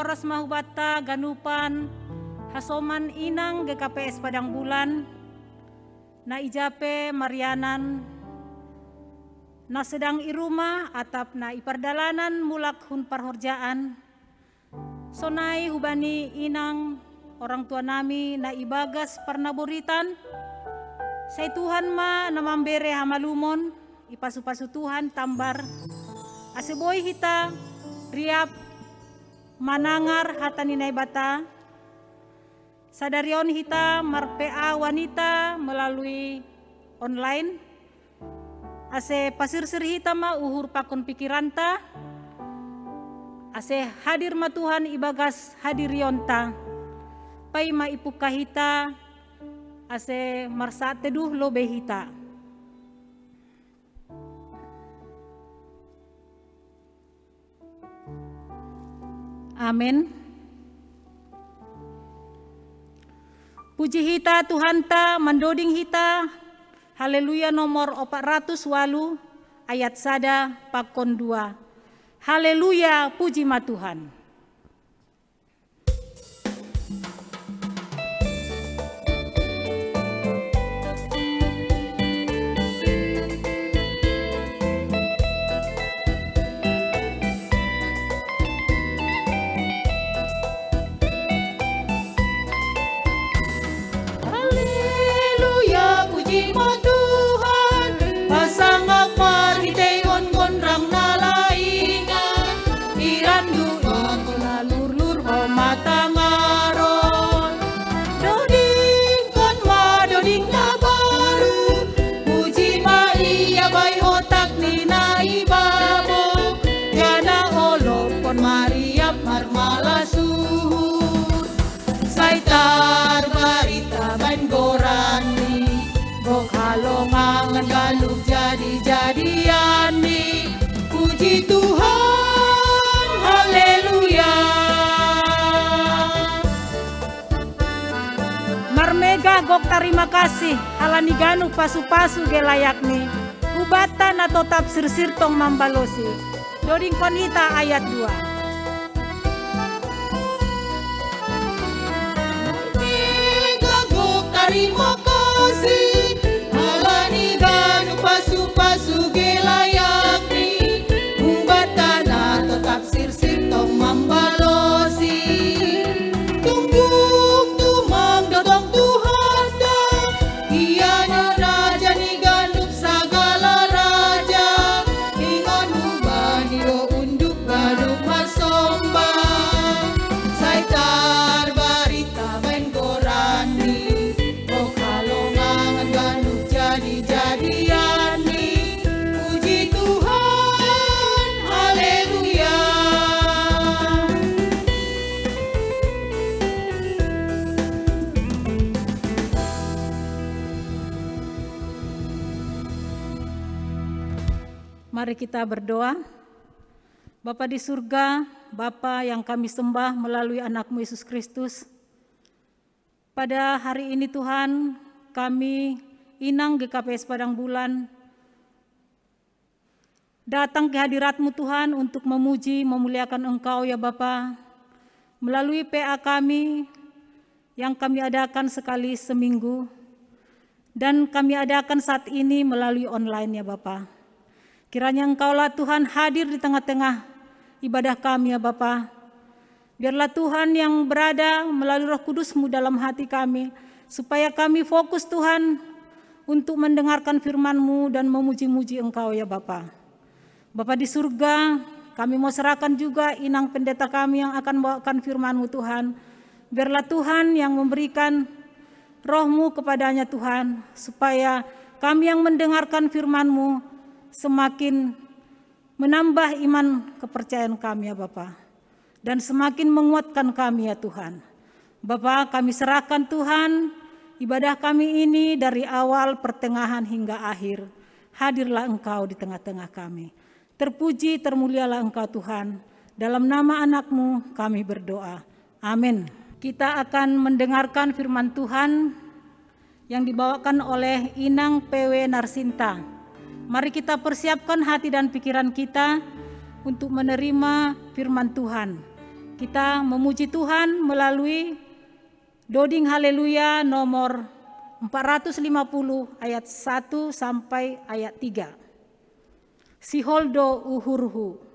Horas mahubata ganupan hasoman inang GKPS Padang Bulan na ijape Marianan na sedang irumah atap na ipardalanan mulak hun parhorjaan sonai hubani inang orang tua nami na ibagas parnaburitan say Tuhan ma na mambere hamalumon ipasu-pasu Tuhan tambar aseboy hita riap manangar hata ninay bata sadarion hita marpea wanita melalui online ase pasir-sir hita ma uhur pakon pikiranta ase hadir ma Tuhan ibagas hadirionta pai ma ipuka hita ase marsa teduh lobe hita. Amin. Puji hita Tuhan ta mendoding hita. Haleluya nomor 408 ayat sada pakon 2. Haleluya puji ma Tuhan. Galuk jadi-jadian nih, puji Tuhan, haleluya. Marmega gok terima kasih, halani ganu pasu-pasu gelayak nih, ubatan atau tafsir tong mambalosi, doding konita ayat 2. Marmega gok terima kasih. Pasu-pasu gelayak ni umbatan atau tafsir sirtong mambalosi tungguk tumang dodong Tuhan da ianya raja ni gandup sagala raja ingon ubani do unduk baduk masombang saitar barita main koran ni kalongan gandup jadi-jadian. Mari kita berdoa. Bapa di surga, Bapa yang kami sembah melalui anak-Mu Yesus Kristus. Pada hari ini Tuhan, kami inang GKPS Padang Bulan datang ke hadirat-Mu Tuhan untuk memuji, memuliakan Engkau ya Bapa. Melalui PA kami yang kami adakan sekali seminggu dan kami adakan saat ini melalui online ya Bapa. Kiranya Engkaulah Tuhan hadir di tengah-tengah ibadah kami ya Bapa. Biarlah Tuhan yang berada melalui Roh Kudus-Mu dalam hati kami, supaya kami fokus Tuhan untuk mendengarkan firman-Mu dan memuji-muji Engkau ya Bapa. Bapa di surga, kami mau serahkan juga inang pendeta kami yang akan membawakan firman-Mu Tuhan. Biarlah Tuhan yang memberikan Roh-Mu kepadanya Tuhan, supaya kami yang mendengarkan firman-Mu semakin menambah iman kepercayaan kami ya Bapa, dan semakin menguatkan kami ya Tuhan. Bapa, kami serahkan Tuhan ibadah kami ini dari awal, pertengahan hingga akhir. Hadirlah Engkau di tengah-tengah kami. Terpuji, termulialah Engkau Tuhan. Dalam nama anak-Mu kami berdoa. Amin. Kita akan mendengarkan firman Tuhan yang dibawakan oleh Inang PW Narsinta. Mari kita persiapkan hati dan pikiran kita untuk menerima firman Tuhan. Kita memuji Tuhan melalui Doding Haleluya nomor 450 ayat 1 sampai ayat 3. Siholdo uhurhu.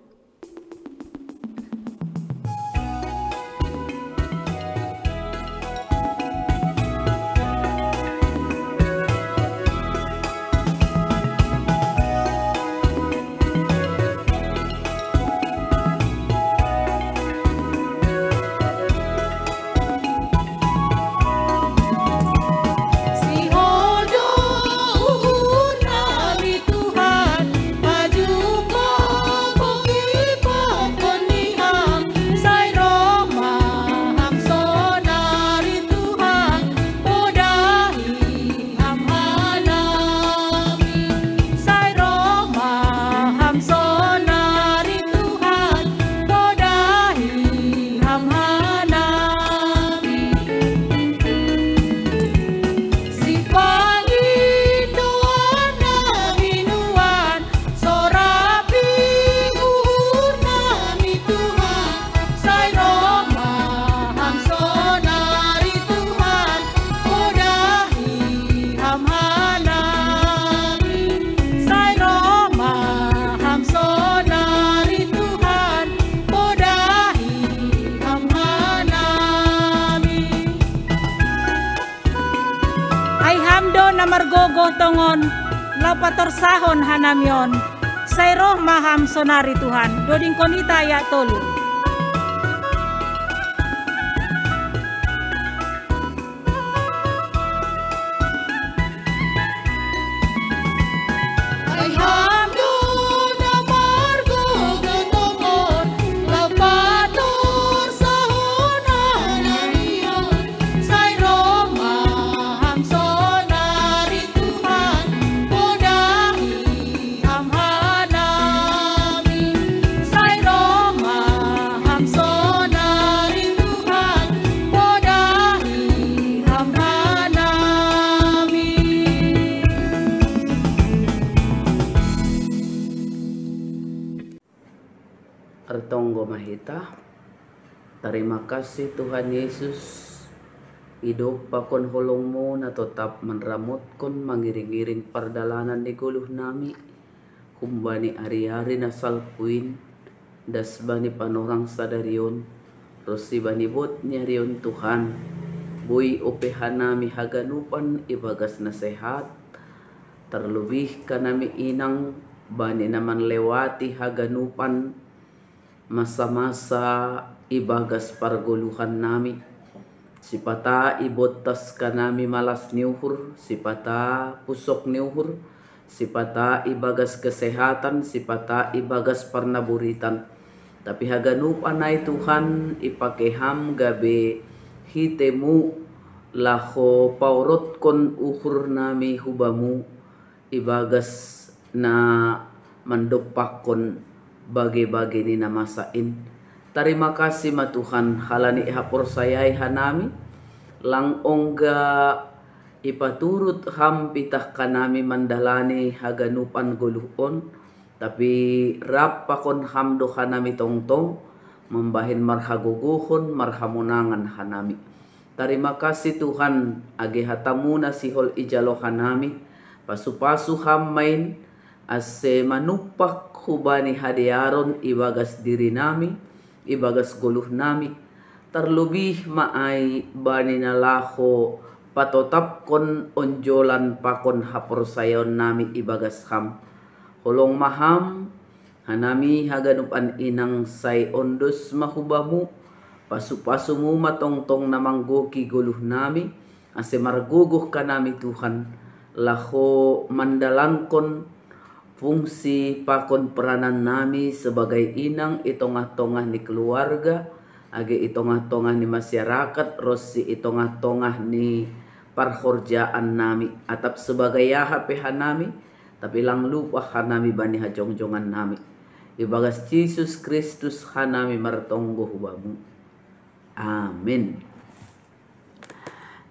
Margogo tongon lapator sahon hanamion sayroh maham sonari Tuhan doding konita ya tolu. Artonggo mahita. Terima kasih Tuhan Yesus. Hidup pakon holongmu na tetap menramutkan mangiring-iring perdalanan di guluh nami. Kumbani ari-ari na salpuin. Das bani panorang sadarion. Rosi bani bot nyarion Tuhan. Bui opehan nami haganupan ibagas na sehat. Terlebih kanami inang bani naman lewati haganupan masa-masa ibagas parguluhan nami. Sipata ibotas kanami malas niuhur, sipata pusok niuhur, sipata ibagas kesehatan, sipata ibagas parnaburitan. Tapi haganupan ay Tuhan ipakeham gabe hitemu laho paurot kon uhur nami hubamu ibagas na mandopak kon bagi-bagi ni namasain. Terima kasih ma Tuhan halani hapor sayai hanami lang ongga ipaturut hampitah kanami mandalani haganupan guluhon tapi rap pakon hamdo hanami tongtong membahin marhaguguhon marhamunangan hanami. Terima kasih Tuhan age hatamuna sihol ijalo hanami pasu-pasu hamain ase manupak hubani hadiaron ibagas diri nami, ibagas guluh nami. Terlebih maai bani nalaho patotap kon onjolan pakon hapor sayon nami ibagas ham. Holong maham hanami haganupan inang say ondos mahubamu. Pasu-pasumu matongtong namanggoki guluh nami. Ase marguguh kanami Tuhan. Laho mandalangkon fungsi pakon peranan nami sebagai inang itongah-tongah ni keluarga, age itongah-tongah ni masyarakat, rosi itongah-tongah ni parhorjaan nami, atap sebagai yaha pehan nami, tapi lang lupa hanami bani hajongjongan nami. Ibagas Yesus Kristus hanami martonggo hubamu. Amin.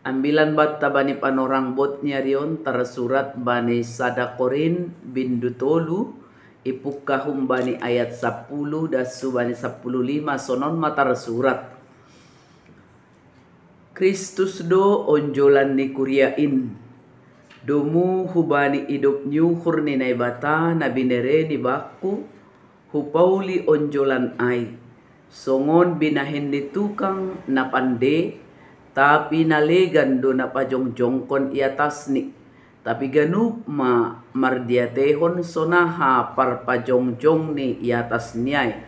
Ambilan batta bani panorang botnya rion tersurat bani Sadakorin bindu tolu ipukahum bani ayat 10 dasu bani 15 sonon matar surat. Kristus do onjolan ni kuriain domu hubani idup nyuhur ni naibata nabinere ni baku hupauli onjolan ai songon binahin ni tukang napande tapi nalegan do na pajongjongkon iatas ni tapi ganup ma mardiatehon sonaha parpajongjong ni iatas niay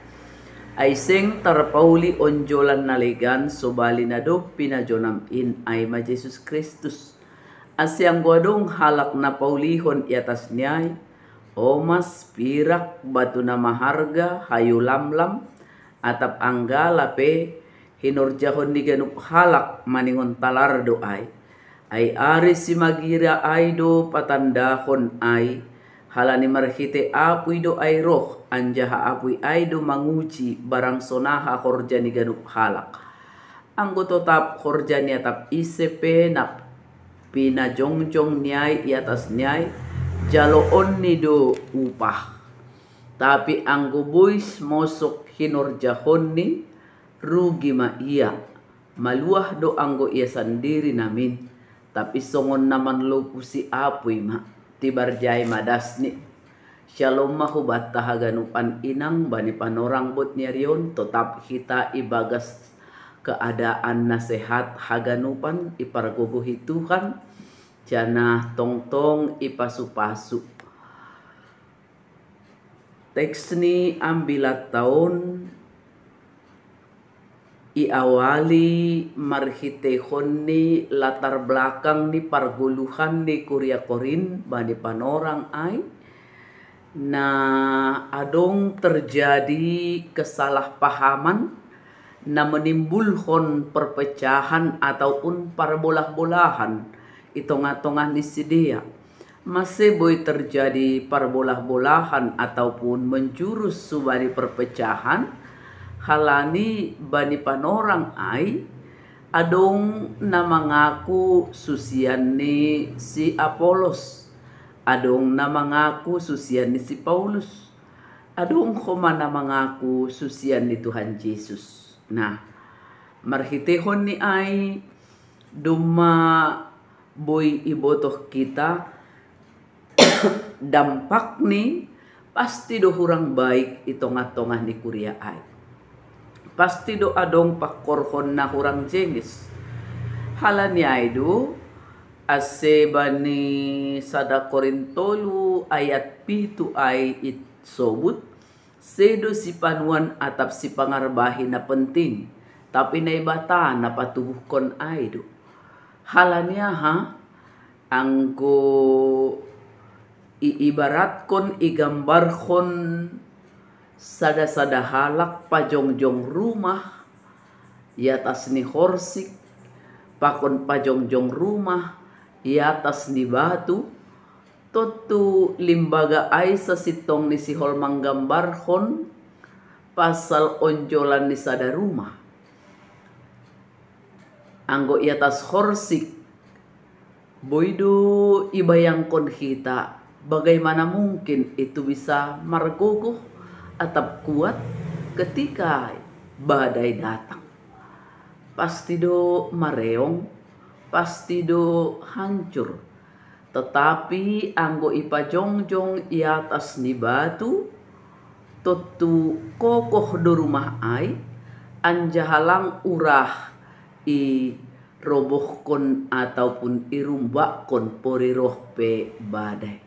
ay seng tarpauli onjolan nalegan sobali na do pinajonam in ay ma Jesus Kristus asyang guadong halak na paulihon iatas niay o mas pirak batu na maharga hayu lamlam atap anggala pe hinurjahon ni ganup halak maningon talardo ay ari si magira ay do patandahon ay halani marhite apuy do ay roh anjaha apuy ay do manguji barang sonaha korja ni ganup halak anggo totap korja ni atap isepe nap pinajongjong niay iatas niay jaloon ni do upah tapi anggo boys mosok hinurjahon ni rugi ma iya maluah do anggo iya sendiri namin tapi songon naman lupusi apuy ma tibarjay madasni shalom mahubat tahaganupan inang bani panorang bot nyarion tetap kita ibagas keadaan nasehat haganupan ipargogohi Tuhan jana tongtong ipasu-pasu teks ni ambilat tahun iawali marhitehon ni latar belakang ni parguluhan ni Kuria Korin bani panorang ay na adong terjadi kesalahpahaman na menimbulkan perpecahan ataupun parbolah-bolahan itong-atongah ni sidia masih boy terjadi parbolah-bolahan ataupun menjurus subani perpecahan halani bani panorang ay adong na mangaku susian ni si Apolos adong na mangaku susian ni si Paulus adong koma na mangaku susian ni Tuhan Yesus nah marhitehon ni ay duma boy ibotoh kita dampak ni pasti do hurang baik itong-atongah ni Kuria ay pasti do adong pakorhon na hurang jengis halani ay do ase bani Sadakorin tolu ayat pitu ay itsobut sedo si panuan atap si pangarbahi na penting tapi naibata na patubuhkon ay do halanya ha anggo iibaratkon igambarkon sada-sada halak pajongjong rumah iatas ni horsik pakon pajongjong rumah iatas ni batu totu limbaga ay sa sitong ni si hol manggambarhon pasal onjolan ni sada rumah anggo iatas horsik boydo ibayangkon kita bagaimana mungkin itu bisa margogoh atap kuat ketika badai datang pasti do mareong pasti do hancur tetapi anggo ipajongjong iatas ni batu totu kokoh do rumah ay anjahalang urah i robohkon ataupun irumbakon poriroh pe badai.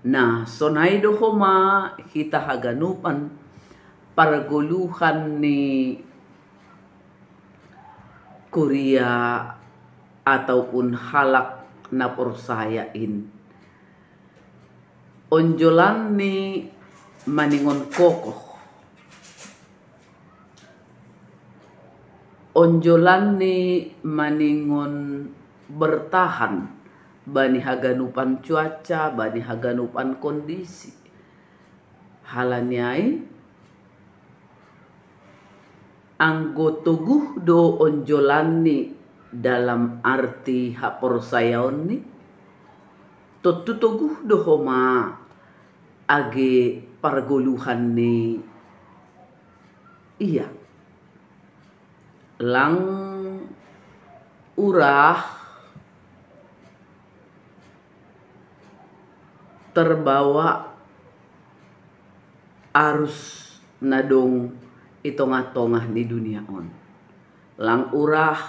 Nah, sonay do homa kita haganupan parguluhan ni Kuria ataupun halak na porsayain. Onjolan ni maningon kokoh. Onjolan ni maningon bertahan. Bani haganupan cuaca, bani haganupan kondisi. halanyai anggotoguh do onjolan ni dalam arti haporsayaon ni totutoguh do homa age pargoluhan ni iya lang urah terbawa arus nadong itong-atongah di dunia on. Lang urah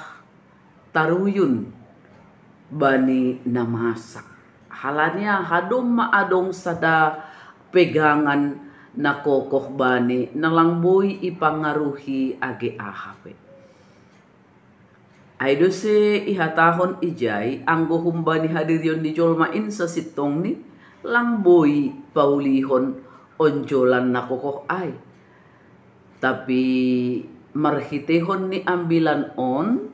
taruyun bani namasak. Halanya hadom maadong sada pegangan na kokoh bani nalangboy ipangaruhi age ahape. Aido se ihatahon ijay anggo humbani hadiryon di jolmain sa sitong ni langboy paulihon onjolan na kokoh ay. Tapi marhitehon ni ambilan on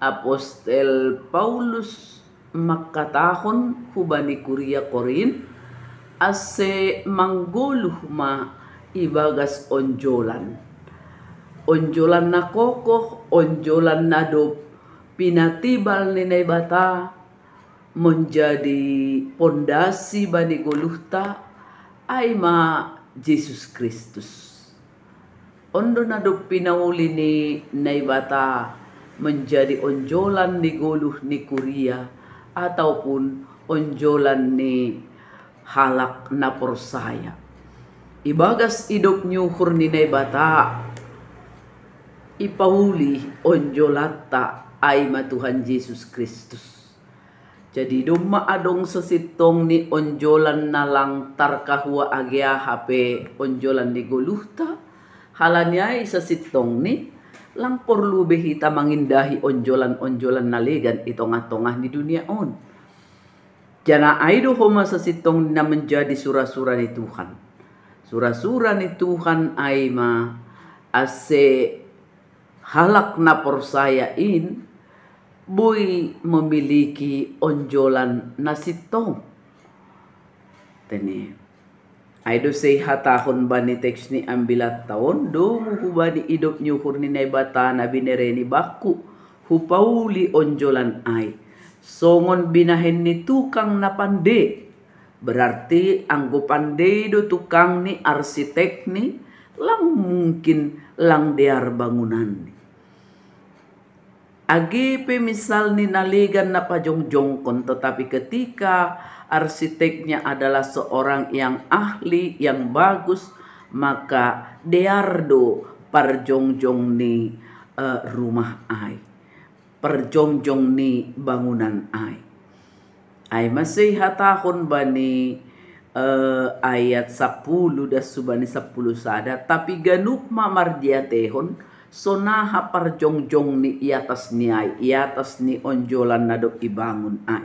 Apostel Paulus makatahon hubani Kuria Korin ase mangguluh ma ibagas onjolan. Onjolan na kokoh, onjolan na do pinatibal ni naibata menjadi pondasi bani goluhta ay ma Jesus Kristus. Ondo na do pinauli ni naibata menjadi onjolan ni goluh ni Kuria ataupun onjolan ni halak na porsaya. Ibagas idop nyuhur ni naibata ipauli onjolata ay ma Tuhan Yesus Kristus. Jadi duma adong sesitong ni onjolan na lang tarkahua agya hape onjolan ni goluhta halanyai sesitong ni lang porlu behita mangindahi onjolan-onjolan naligan itong-atongah di dunia on. Jana aido homa sesitong na menjadi surah-surah ni Tuhan. Surah-surah ni Tuhan ay ma ase halak na porsayain boy memiliki onjolan na sitong. Tene. Aido say hatahon bani teks ni ambilat taon do muhubani idop nyuhur ni naibata na binereni baku hupauli onjolan ay. Songon binahen ni tukang na pande. Berarti anggo pande do tukang ni arsitek ni lang mungkin lang dear bangunan ni. Agi misal ni naligan na pajongjongkon tetapi ketika arsiteknya adalah seorang yang ahli, yang bagus, maka deardo parjongjong ni rumah ai. Perjongjong ni bangunan ai. Ai masih hatahon bani ayat 10 das subani 10 sada tapi ganup mamardiatehon sonaha parjongjong ni iatas ni ay, iatas ni onjolan na do ibangun ay.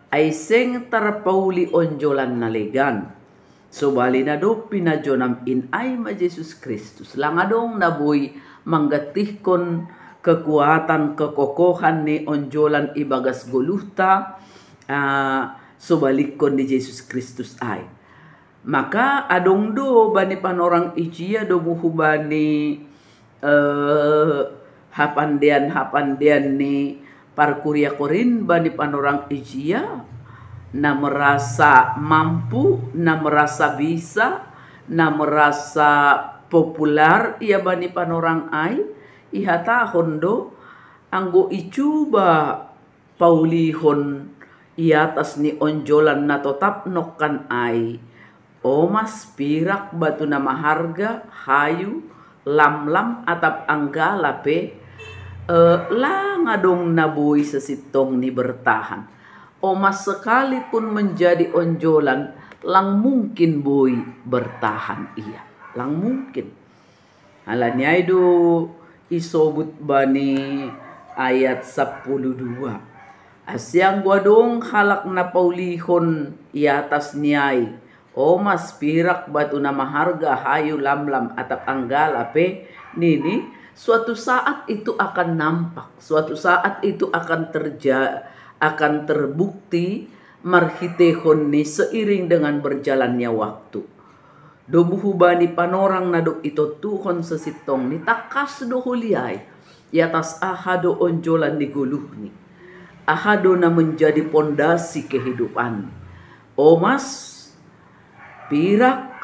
Ay seng tarpauli onjolan na legan. So bali na do pinajonam in ay ma Jesus Kristus. Langadong naboy manggatihkon kekuatan kekokohan ni onjolan ibagas goluhta so balikon ni Jesus Kristus ay. Maka adong do bani panorang ijia do muhubani hapandian ni Kuria Korin bani panorang ijia na merasa mampu, na merasa bisa, na merasa popular ia bani panorang ay ihatahon do anggo icuba paulihon iatas ni onjolan na totap nokan ay omas pirak batu na maharga hayu lam-lam atap anggala pe langadong nabuy sa sitong ni bertahan. O mas sekalipun menjadi onjolan, lang mungkin boy bertahan iya. Lang mungkin. Halanya itu isobut bani ayat 12. Asyang guadong halak na paulihon iatas niyay. O mas pirak batu na maharga hayu lam-lam atap anggala pe nini. Suatu saat itu akan nampak, suatu saat itu akan terbukti marhitehon ni seiring dengan berjalannya waktu. Dobuhu bani panorang na do ito tuhon sa sitong ni takas do huliay. Yatas ahado onjolan ni guluh ni. Ahado na menjadi pondasi kehidupan. Omas, pirak,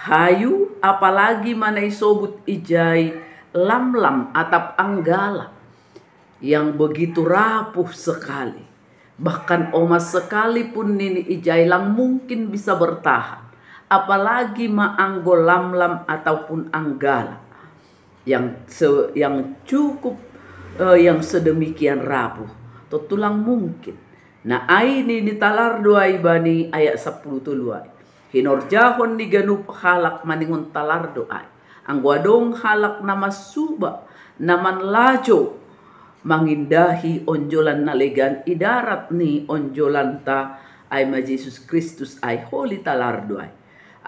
hayu, apalagi manay sobut ijay lamlam atap anggala yang begitu rapuh sekali. Bahkan omas sekalipun nini ijay lang mungkin bisa bertahan. Apalagi maanggo lamlam ataupun anggala yang cukup yang sedemikian rapuh. Tulang mungkin. Nah ini talardo ay bani ayat 10 tuluay. Hinorjahon ni ganup halak maningon talardo ay. Ang wadong halak na masuba naman lajo mangindahi onjolan nalegan idarat ni onjolan ta ay ma Jesus Kristus ay holy talardo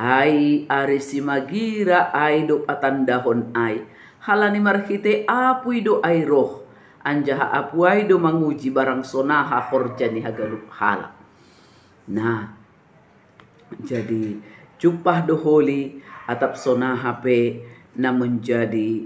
ay arisi magira ay do patandahon ay halani marhite apuy do ay roh anjaha apuay do manguji barang sonaha korja ni hagalup halak. Nah jadi cupah do holy atap sonaha pe na menjadi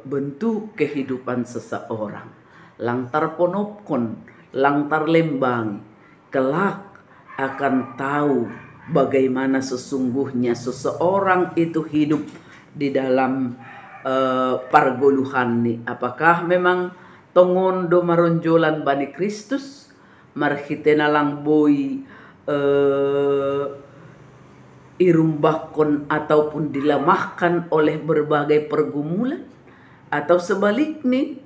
bentuk kehidupan seseorang. Langtar ponopkon, langtar lembang, kelak akan tahu bagaimana sesungguhnya seseorang itu hidup di dalam pargoluhan ni. Apakah memang tongon do maronjolan bani Kristus marhitena lang boy irumbakon ataupun dilemahkan oleh berbagai pergumulan, atau sebaliknya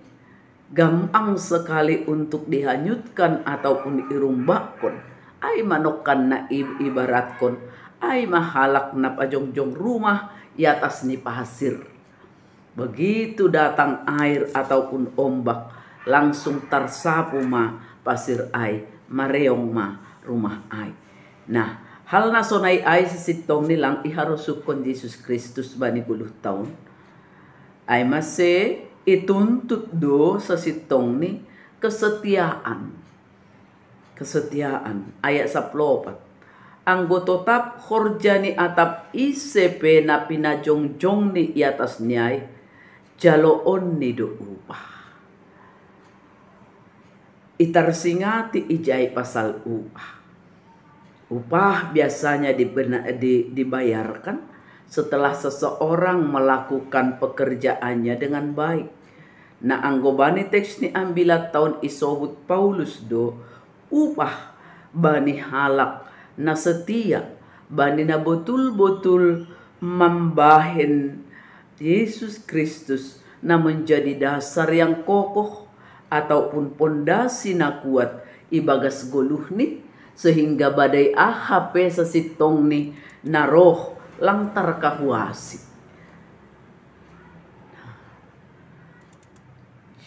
gampang sekali untuk dihanyutkan ataupun irumbakon ay manokan na ibaratkon ay mahalak na pajongjong rumah yatas ni pasir. Begitu datang air ataupun ombak langsung tersapu ma pasir ay mareong ma rumah ay. Nah hal na sonay ay sitong nilang iharusukon Jesus Kristus bani 10 taon ay mase ituntut do sa sitong ni kesetiaan. Kesetiaan ayat 14. Anggo totap khorjani atap isepe na pinajongjong ni iatas niyay jaloon ni do upah. Itarsingati ijay pasal upah. Upah biasanya dibayarkan setelah seseorang melakukan pekerjaannya dengan baik. Nah anggobani teks ni ambilat tahun isobut Paulus do upah bani halak na setia bani na betul-betul membahen Yesus Kristus na menjadi dasar yang kokoh ataupun pondasi na kuat ibagas goluh ni sehingga badai ahape sesitong ni naroh langtar kahuasi.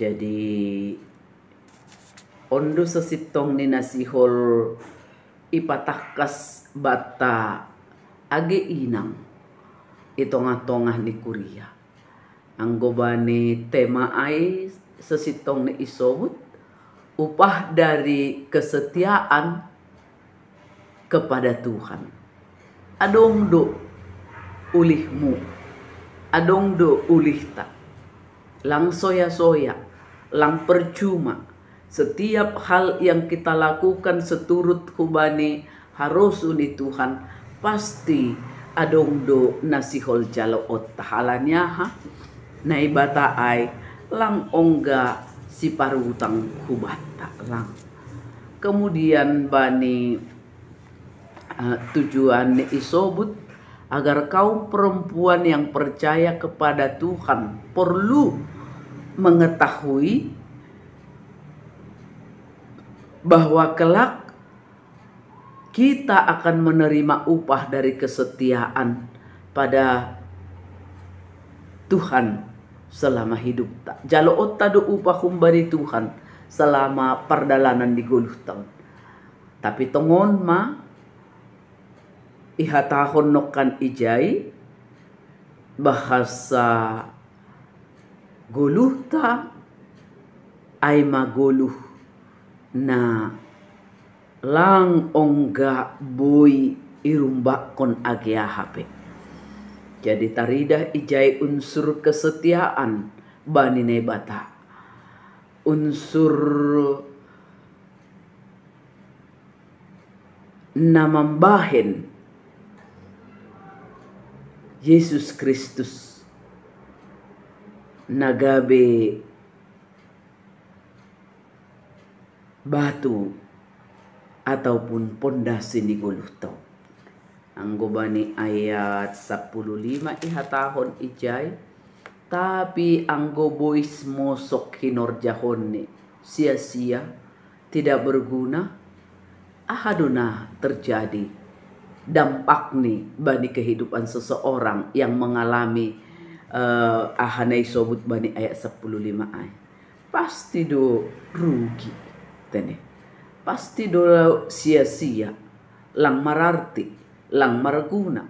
Jadi ondo sesitong ni nasihol ipatakas bata age inang itongah-tongah ni kuria. Anggobani tema ay sesitong ni isobut upah dari kesetiaan kepada Tuhan. Adong do ulihmu, adong do ulihta, lang soya-soya, lang percuma. Setiap hal yang kita lakukan seturut hubani harus uni Tuhan pasti adong do nasihol jaloot tahalannya ha naibata ay lang ongga si parutang hubata lang. Kemudian bani tujuan isobut agar kaum perempuan yang percaya kepada Tuhan perlu mengetahui bahwa kelak kita akan menerima upah dari kesetiaan pada Tuhan selama hidup. Jaloot tado upah kumbari Tuhan selama perdalanan di guluh tahun. Tapi tongon ma ihatahon nokan ijay bahasa guluh ta ay maguluh na lang ongga boy irumbak kon agea hape. Jadi taridah ijai unsur kesetiaan bani nebata. Unsur namambahen Yesus Kristus nagabe batu ataupun pondasi ni guluto. Anggo bani ayat 15 ihatahon ijay, tapi anggo bois mosok hinorjahon ni sia-sia, tidak berguna, ahaduna terjadi dampak nih bani kehidupan seseorang yang mengalami ahanai sobut bani ayat 15 ay. Pasti do rugi tene. Pasti do sia-sia, lang mararti, lang marguna.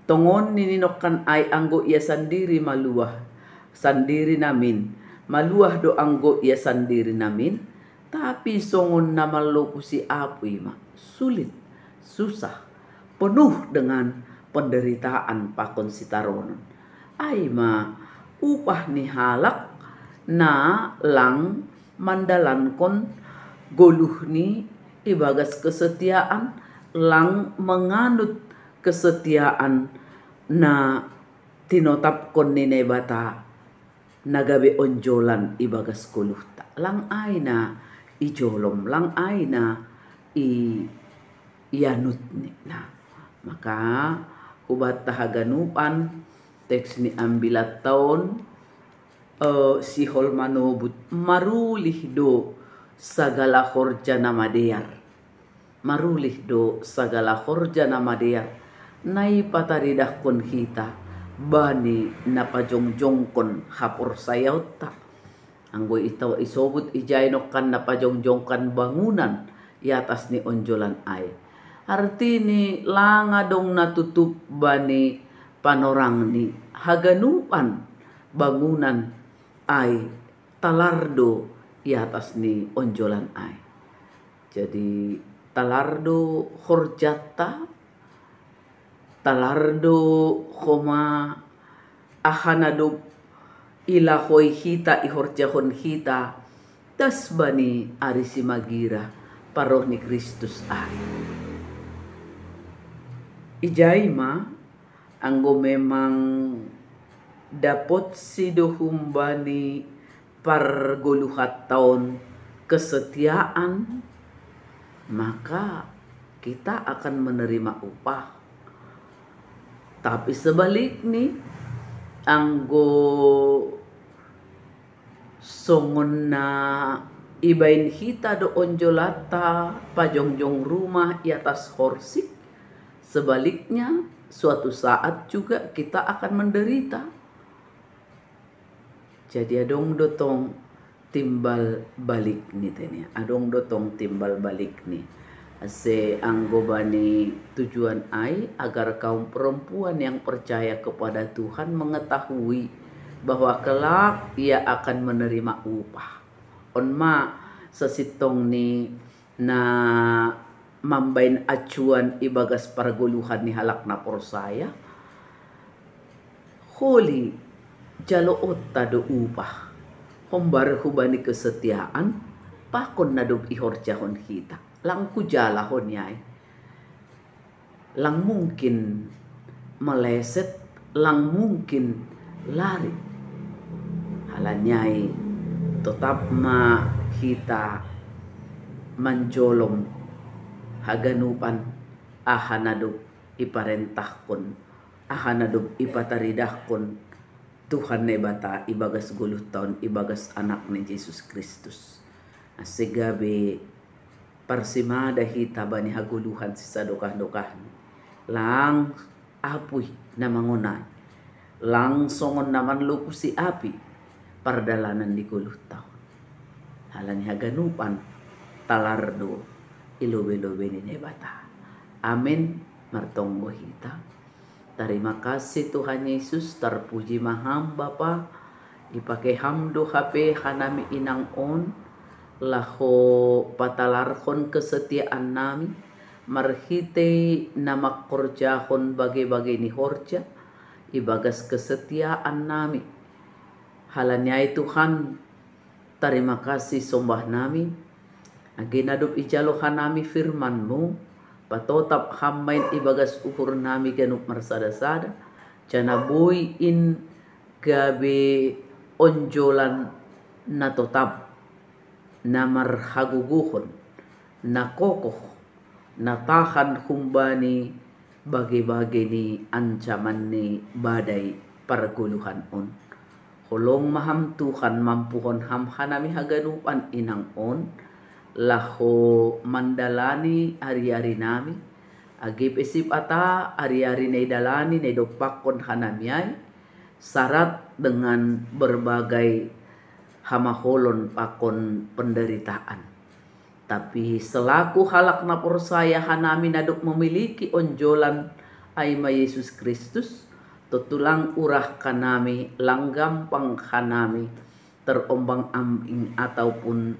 Tongon nininokan ay anggo ia sendiri maluah sendiri namin. Maluah do anggo ia sendiri namin. Tapi songon na maluku si apoy ma. Sulit, susah, penuh dengan penderitaan pakon sitaronon. Ay ma upah ni halak na lang mandalan kon goluh ni ibagas kesetiaan lang menganut kesetiaan na tinotap kon ni nebata nagabe onjolan ibagas goluh ta. Lang ay na ijolom, lang ay na ianut ni. Nah, maka hubat tahaganupan teks ni ambilat taon si hol manobut marulih do sagala horja nama dear. Marulih do sagala horja nama dear. Nai pataridah kon hita bani napajongjongkon hapor sayauta. Anggo itaw isobut ijainokan napajongjongkan bangunan i atas ni onjolan ay. Arti ni langa dong natutup bani panorang ni haganupan bangunan ay talardo i atas ni onjolan ay. Jadi talardo horjata, talardo homa ahanado ilahoy hita ihorjahon hita tas bani arisi magira paroh ni Kristus ay. Ijaima anggo memang dapot sidohum bani pargoluhat taon kesetiaan, maka kita akan menerima upah. Tapi sebaliknya anggo songon na ibain hita do onjolata pajongjong rumah i atas horsik, sebaliknya suatu saat juga kita akan menderita. Jadi adong dotong timbal balik nih tanya, adong dotong timbal balik nih. Ase anggo bani tujuan ai agar kaum perempuan yang percaya kepada Tuhan mengetahui bahwa kelak ia akan menerima upah. Onma sesitong ni na mambain acuan ibagas pargoluhan ni halak na porsaya. Holi jaloot tado upah. Hombar hubani kesetiaan pakon nadub ihorjahon kita. Lang kujalahon yay. Lang mungkin meleset, lang mungkin lari. Halanyay tetap ma kita manjolom haganupan ahanadub iparentahkon, ahanadub ipataridahkon Tuhan nebata ibagas guluh taon ibagas anak ni Yesus Kristus. Asigabe parsimada hita bani haguluhan sisa dokah-dokah lang apuy na mangunay lang songon naman luku si api pardalanan di guluh taon. Halani haganupan talardo ilobe-lobe ni nebata. Amin martonggo hita. Terima kasih Tuhan Yesus, terpuji maham Bapa. Dipakai hamdo HP hanami inang on laho patalarhon kesetiaan nami marhitei nama korjahon bagi-bagi ni horja ibagas kesetiaan nami. Halanyai Tuhan, terima kasih sombah nami. Aginadup ijalohan nami firman-Mu, patotap hamain ibagas uhur nami ganuk marsada-sada. Canaboy in gabe onjolan na totap na marhaguguhon na kokoh na tahan humbani bagi-bagi ni ancaman ni badai parguluhan on. Holong maham Tuhan mampuhon ham hanami haganupan inang on laho mandalani hari-hari nami agip isip ata hari-hari na idalani na idopakon hanamyay syarat dengan berbagai hamaholon pakon penderitaan. Tapi selaku halak na persaya hanami naduk memiliki onjolan aima Yesus Kristus, tutulang urah kanami langgampang kanami terombang ambing ataupun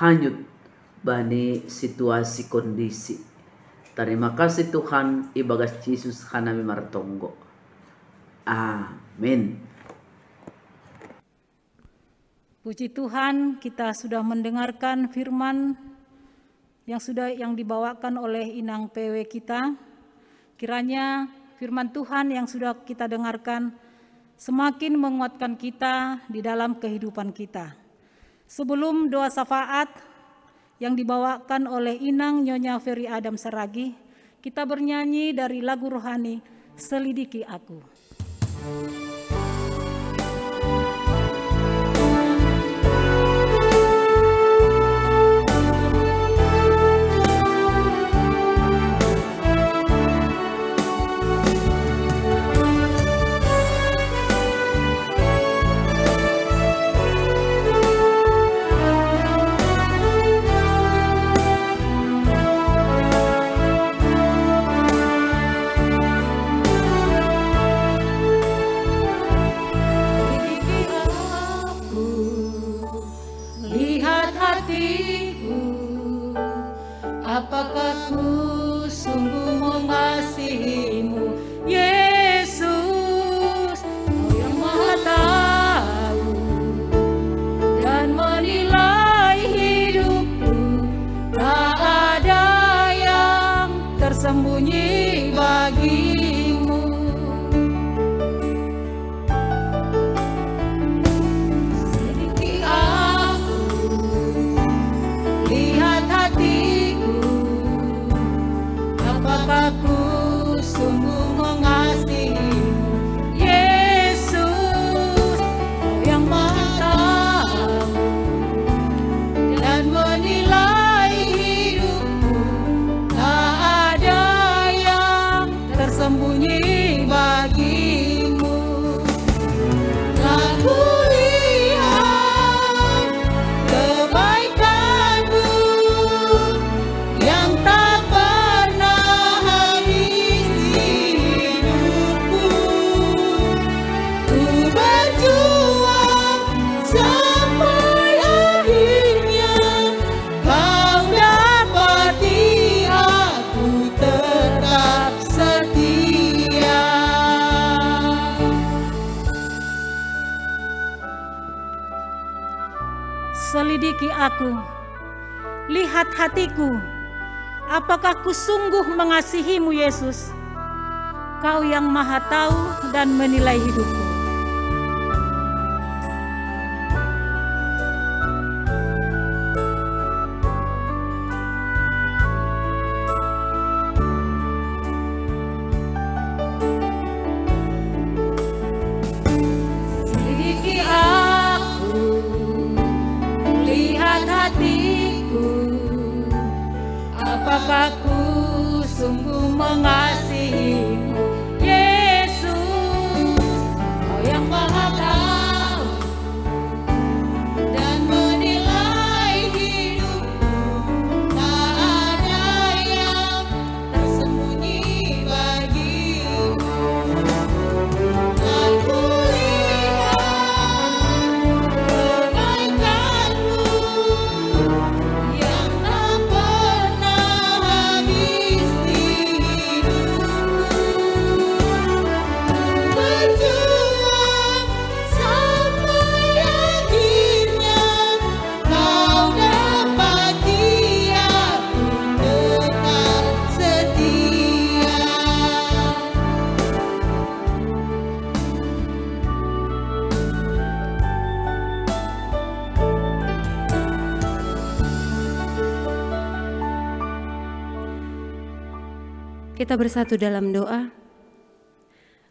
hanyut bani situasi kondisi. Terima kasih Tuhan, ibagas Yesus kanami martonggo. Amin. Puji Tuhan, kita sudah mendengarkan firman yang dibawakan oleh Inang PW kita. Kiranya firman Tuhan yang sudah kita dengarkan semakin menguatkan kita di dalam kehidupan kita. Sebelum doa syafaat yang dibawakan oleh Inang Nyonya Ferry Adam Saragi, kita bernyanyi dari lagu rohani Selidiki Aku. Apakah ku sungguh mengasihimu, Yesus? Kau yang Maha tahu dan menilai hidupku. Tak ada yang tersembunyi bagimu. Selidiki aku, lihat hatiku. Apakah ku sungguh mengasihimu, Yesus? Kau yang Maha tahu dan menilai hidupku. Tak ada yang tersembunyi bagimu. Tak kulihat kebaikan-Mu yang tak pernah habis di hidupku. Ku berjuang sampai akhirnya Kau dapati aku tetap setia. Selidiki aku, lihat hatiku. Apakah ku sungguh mengasihimu, Yesus? Kau yang Maha tahu dan menilai hidupku. Selidiki aku, lihat hatiku. Apakah ku sungguh mengasihimu, Yesus? Kau yang Maha tahu dan menilai hidupku. Tak ada yang tersembunyi bagimu. Tak kulihat kebaikan-Mu yang tak pernah Kita bersatu dalam doa.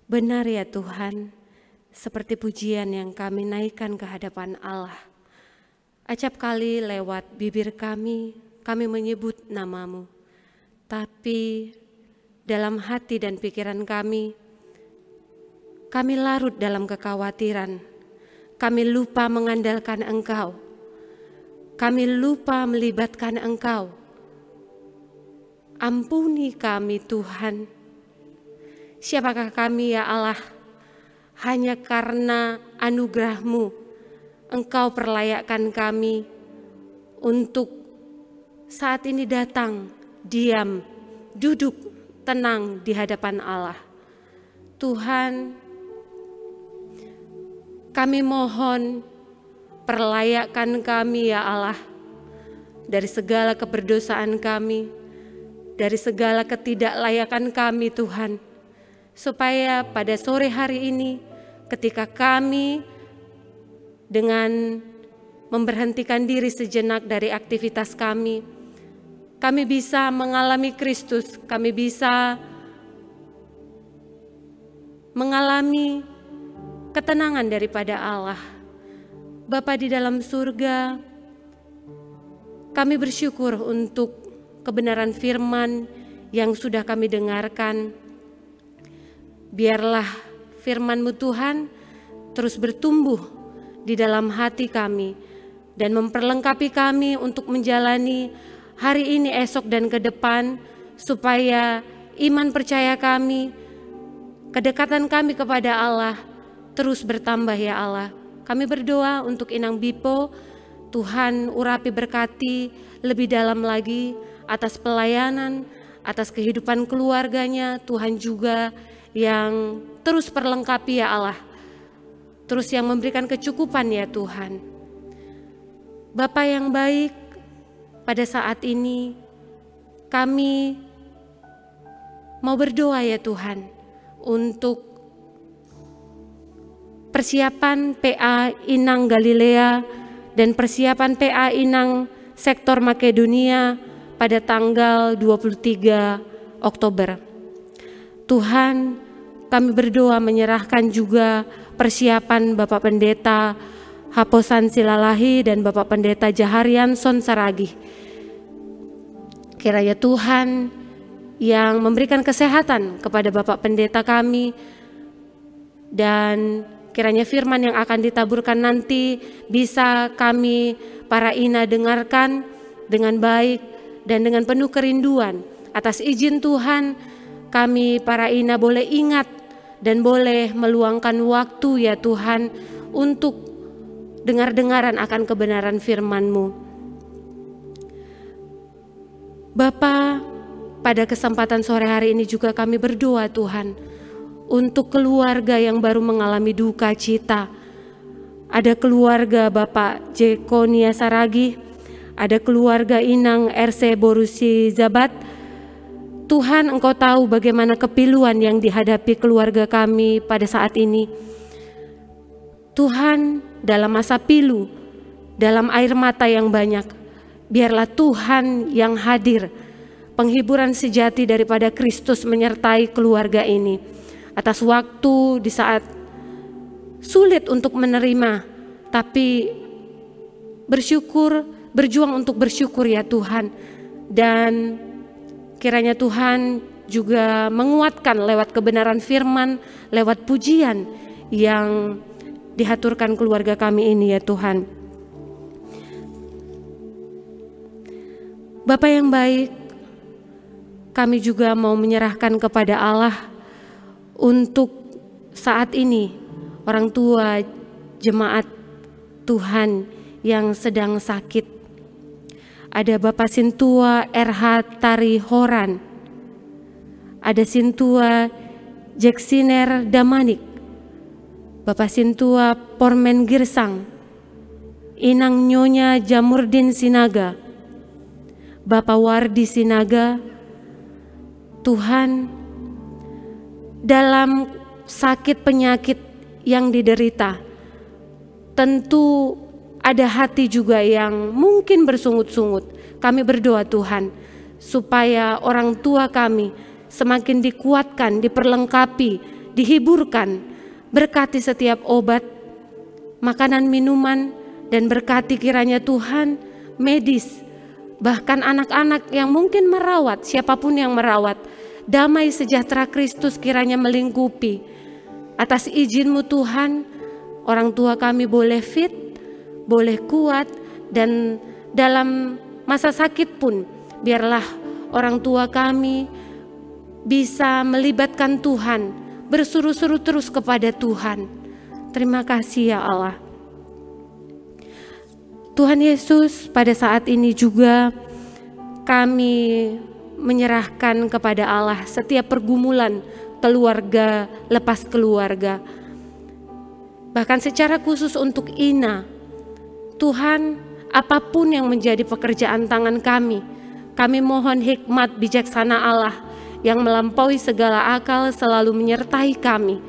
Benar ya Tuhan, seperti pujian yang kami naikkan ke hadapan Allah. Acap kali lewat bibir kami menyebut nama-Mu. Tapi dalam hati dan pikiran kami larut dalam kekhawatiran. Kami lupa mengandalkan Engkau. Kami lupa melibatkan Engkau. Ampuni kami Tuhan. Siapakah kami ya Allah? Hanya karena anugerah-Mu, Engkau perlayakkan kami untuk saat ini datang, diam, duduk, tenang di hadapan Allah. Tuhan, kami mohon perlayakkan kami ya Allah dari segala keberdosaan kami, dari segala ketidaklayakan kami Tuhan, supaya pada sore hari ini ketika kami dengan memberhentikan diri sejenak dari aktivitas kami bisa mengalami Kristus, kami bisa mengalami ketenangan daripada Allah. Bapa di dalam surga, kami bersyukur untuk kebenaran firman yang sudah kami dengarkan. Biarlah firman-Mu Tuhan terus bertumbuh di dalam hati kami dan memperlengkapi kami untuk menjalani hari ini, esok, dan ke depan, supaya iman percaya kami, kedekatan kami kepada Allah terus bertambah ya Allah. Kami berdoa untuk Inang Bipo, Tuhan urapi berkati lebih dalam lagi atas pelayanan, atas kehidupan keluarganya. Tuhan juga yang terus perlengkapi ya Allah, terus yang memberikan kecukupan ya Tuhan. Bapa yang baik, pada saat ini kami mau berdoa ya Tuhan untuk persiapan PA Inang Galilea dan persiapan PA Inang Sektor Makedonia pada tanggal 23 Oktober. Tuhan, kami berdoa menyerahkan juga persiapan Bapak Pendeta Haposan Silalahi dan Bapak Pendeta Jaharian Son Saragih. Kiranya Tuhan yang memberikan kesehatan kepada Bapak Pendeta kami, dan kiranya firman yang akan ditaburkan nanti bisa kami para Ina dengarkan dengan baik dan dengan penuh kerinduan. Atas izin Tuhan, kami para Ina boleh ingat dan boleh meluangkan waktu ya Tuhan untuk dengar-dengaran akan kebenaran firman-Mu. Bapa, pada kesempatan sore hari ini juga kami berdoa Tuhan untuk keluarga yang baru mengalami duka cita. Ada keluarga Bapak Jekonia Saragih, ada keluarga Inang RC Borusi Zabat. Tuhan, Engkau tahu bagaimana kepiluan yang dihadapi keluarga kami pada saat ini. Tuhan, dalam masa pilu, dalam air mata yang banyak, biarlah Tuhan yang hadir, penghiburan sejati daripada Kristus menyertai keluarga ini. Atas waktu di saat sulit untuk menerima, tapi berjuang untuk bersyukur ya Tuhan. Dan kiranya Tuhan juga menguatkan lewat kebenaran firman, lewat pujian yang dihaturkan keluarga kami ini ya Tuhan. Bapa yang baik, kami juga mau menyerahkan kepada Allah untuk saat ini orang tua jemaat Tuhan yang sedang sakit. Ada Bapak Sintua RH Tari Horan, ada Sintua Jeksiner Damanik, Bapak Sintua Pormen Girsang, Inang Nyonya Jamurdin Sinaga, Bapak Wardi Sinaga. Tuhan, dalam sakit penyakit yang diderita, tentu ada hati juga yang mungkin bersungut-sungut. Kami berdoa Tuhan, supaya orang tua kami semakin dikuatkan, diperlengkapi, dihiburkan. Berkati setiap obat, makanan, minuman, dan berkati kiranya Tuhan medis, bahkan anak-anak yang mungkin merawat, siapapun yang merawat. Damai sejahtera Kristus kiranya melingkupi. Atas izin-Mu Tuhan, orang tua kami boleh fit, boleh kuat, dan dalam masa sakit pun biarlah orang tua kami bisa melibatkan Tuhan, berseru-seru terus kepada Tuhan. Terima kasih ya Allah. Tuhan Yesus, pada saat ini juga kami menyerahkan kepada Allah setiap pergumulan keluarga lepas keluarga. Bahkan secara khusus untuk Ina, Tuhan, apapun yang menjadi pekerjaan tangan kami mohon hikmat bijaksana Allah yang melampaui segala akal selalu menyertai kami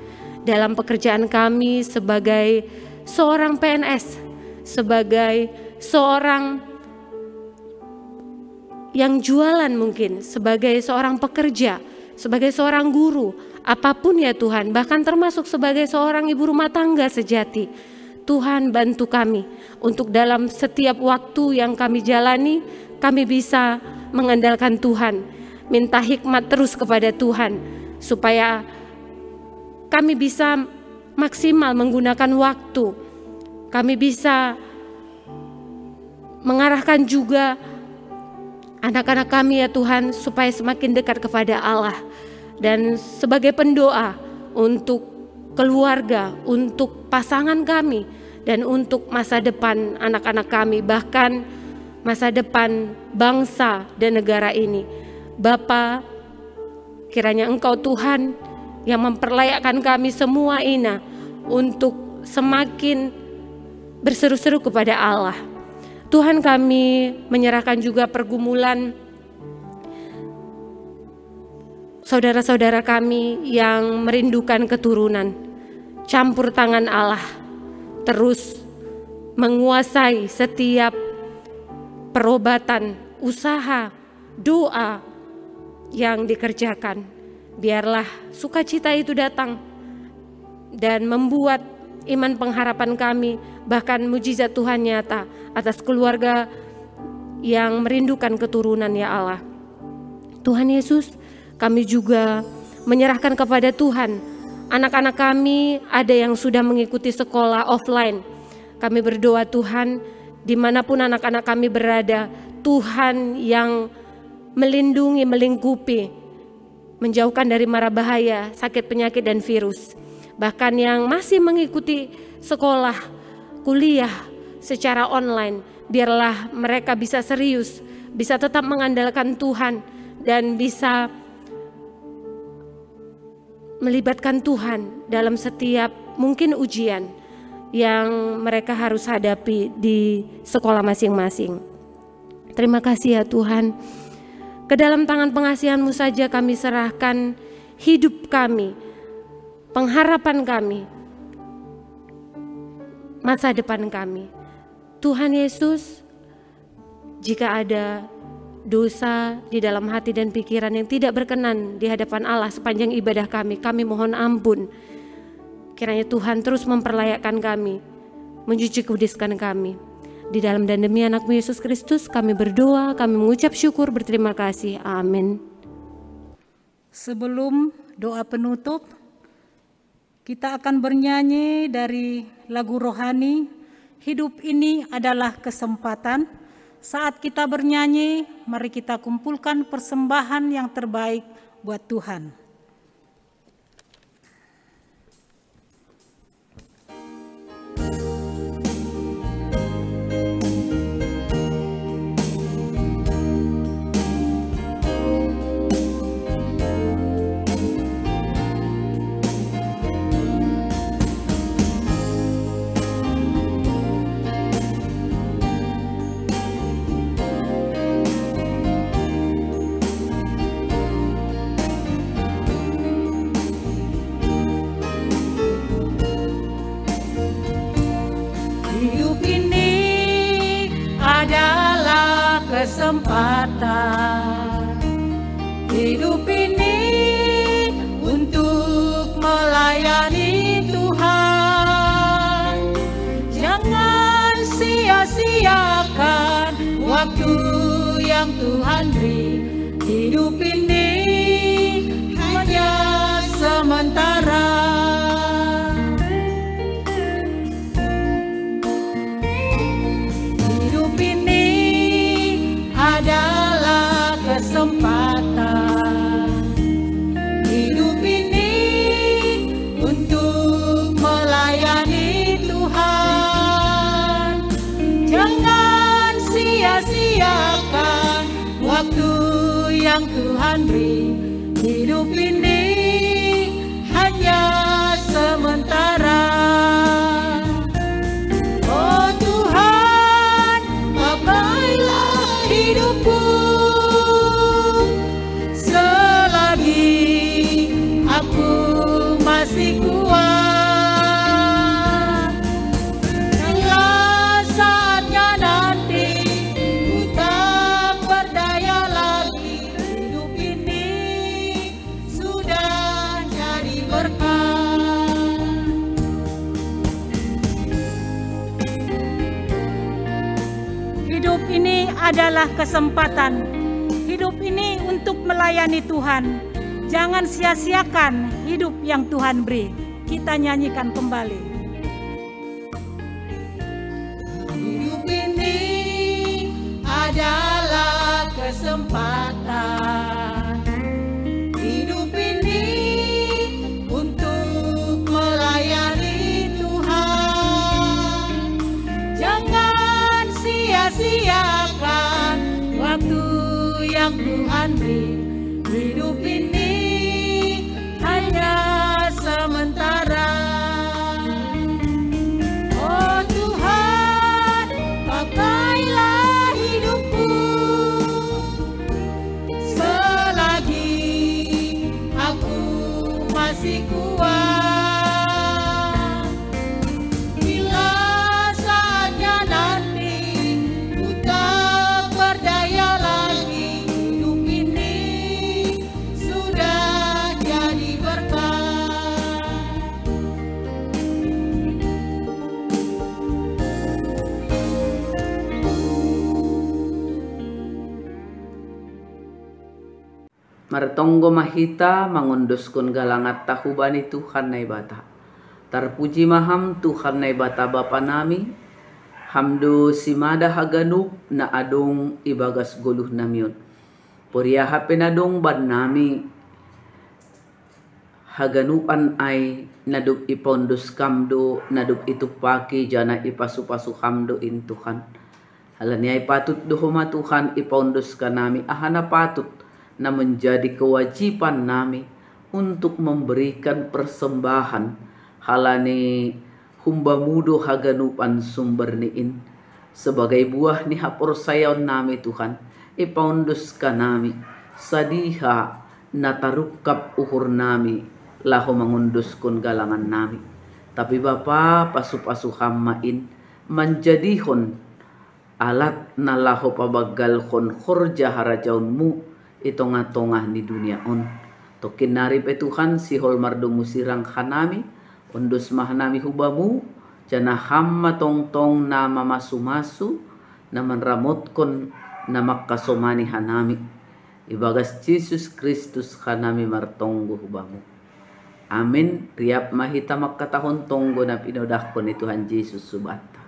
dalam pekerjaan kami sebagai seorang PNS, sebagai seorang yang jualan mungkin, sebagai seorang pekerja, sebagai seorang guru, apapun ya Tuhan, bahkan termasuk sebagai seorang ibu rumah tangga sejati. Tuhan bantu kami untuk dalam setiap waktu yang kami jalani, kami bisa mengandalkan Tuhan. Minta hikmat terus kepada Tuhan supaya kami bisa maksimal menggunakan waktu. Kami bisa mengarahkan juga anak-anak kami ya Tuhan supaya semakin dekat kepada Allah. Dan sebagai pendoa untuk keluarga, untuk pasangan kami, dan untuk masa depan anak-anak kami, bahkan masa depan bangsa dan negara ini. Bapa, kiranya Engkau Tuhan yang memperlayakkan kami semua Ina untuk semakin berseru-seru kepada Allah. Tuhan, kami menyerahkan juga pergumulan saudara-saudara kami yang merindukan keturunan. Campur tangan Allah terus menguasai setiap perobatan, usaha, doa yang dikerjakan. Biarlah sukacita itu datang dan membuat iman pengharapan kami, bahkan mujizat Tuhan nyata atas keluarga yang merindukan keturunan ya Allah. Tuhan Yesus, kami juga menyerahkan kepada Tuhan anak-anak kami, ada yang sudah mengikuti sekolah offline. Kami berdoa Tuhan, dimanapun anak-anak kami berada, Tuhan yang melindungi, melingkupi, menjauhkan dari mara bahaya, sakit, penyakit, dan virus. Bahkan yang masih mengikuti sekolah, kuliah secara online, biarlah mereka bisa serius, bisa tetap mengandalkan Tuhan, dan bisa melibatkan Tuhan dalam setiap mungkin ujian yang mereka harus hadapi di sekolah masing-masing. Terima kasih ya Tuhan. Ke dalam tangan pengasihan-Mu saja kami serahkan hidup kami, pengharapan kami, masa depan kami. Tuhan Yesus, jika ada dosa di dalam hati dan pikiran yang tidak berkenan di hadapan Allah sepanjang ibadah kami mohon ampun. Kiranya Tuhan terus memperlayakkan kami, mencuci kuduskan kami. Di dalam dan demi anak-Mu Yesus Kristus kami berdoa, kami mengucap syukur, berterima kasih. Amin. Sebelum doa penutup, kita akan bernyanyi dari lagu rohani, Hidup Ini Adalah Kesempatan. Saat kita bernyanyi, mari kita kumpulkan persembahan yang terbaik buat Tuhan. Kesempatan hidup ini yang Tuhan beri. Hidup ini hanya sementara. Hidup ini adalah kesempatan. Hidup ini untuk melayani Tuhan. Jangan sia-siakan waktu yang Tuhan beri. Hidup ini hanya sementara. Oh Tuhan, pakailah hidupku selagi aku masih kuat. Kalau saatnya nanti ku tak berdaya lagi, hidup ini sudah jadi berkat. Hidup ini adalah kesempatan. Hidup ini untuk melayani Tuhan. Jangan sia-siakan hidup yang Tuhan beri. Kita nyanyikan kembali. Hidup ini adalah kesempatan. Hidup ini untuk melayani Tuhan. Jangan sia-siakan waktu yang Tuhan beri. Hidup ini hanya sementara. Oh Tuhan, pakailah hidupku selagi aku masih kuat. Bila saatnya nanti ku tak berdaya lagi, hidup ini sudah jadi berkat. Martonggo mahita mangunduskun galangat tahubani Tuhan nai bata. Tarpuji maham Tuhan nai bata Bapa nami. Hamdo simada haganup na adong ibagas guluh namion. Poria hapenadong ban nami. Haganupan ay naduk ipondus kamdo, naduk itupaki jana ipasu-pasu kamdo in Tuhan. Halani ay patut duhuma Tuhan ipondus ka nami. Ahana patut na menjadi kewajiban nami untuk memberikan persembahan halani humbamudo haganupan sumber niin sebagai buah ni hapor sayon nami Tuhan ipaundus ka nami sadiha natarukap uhur nami laho mangundus kun galangan nami tapi Bapa pasu-pasu hamain menjadihon alat na laho pabagal kon khorja harajaunmu itong-atongah di dunia on. Tokin nari pe Tuhan si hol mardo musirang hanami undus mahanami hubamu jana hamma tong-tong na mamasu-masu na manramotkon na makasomani hanami. Ibagas Jesus Kristus hanami martonggo hubamu. Amin. Riap mahita makatahon tonggo na pinodakon ni Tuhan Jesus subata.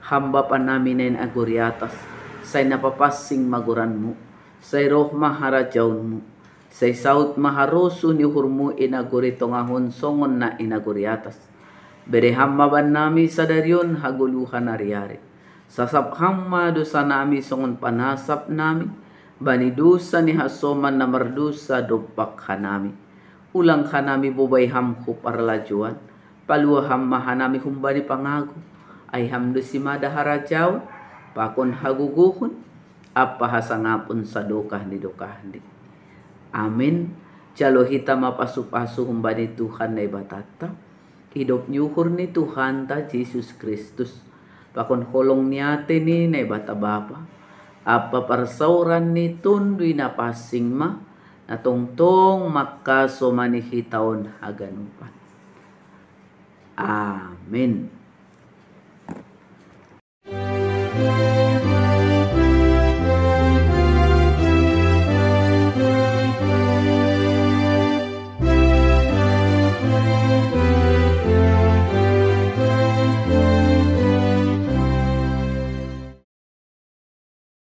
Hamba pa namin na aguriatas say napapasing maguranmu. Say roh maharajaunmu, say saut maharosu ni hurmu inaguri tongahon songon na inaguri atas. Bereham maban nami sadaryon haguluhan ariari. Sasap hamma dosa nami songon panasap nami, bani dosa ni hasoman na mardusa dopak hanami. Ulang hanami bubay hamku parlajuan, palua hamma hanami humbani pangagu, ay hamdo si madaharajaw, pakon haguguhon, apa hasangapun sa dokah ni. Amin. Jalo hita mapasu-pasu humbani Tuhan na ibatata. Hidup nyuhur ni Tuhan ta Jesus Kristus. Pakon holong niyate ni na ibata Bapa. Apa parsauran ni tundui na pasing ma. Na tongtong makaso manihitaon haganupan. Amin.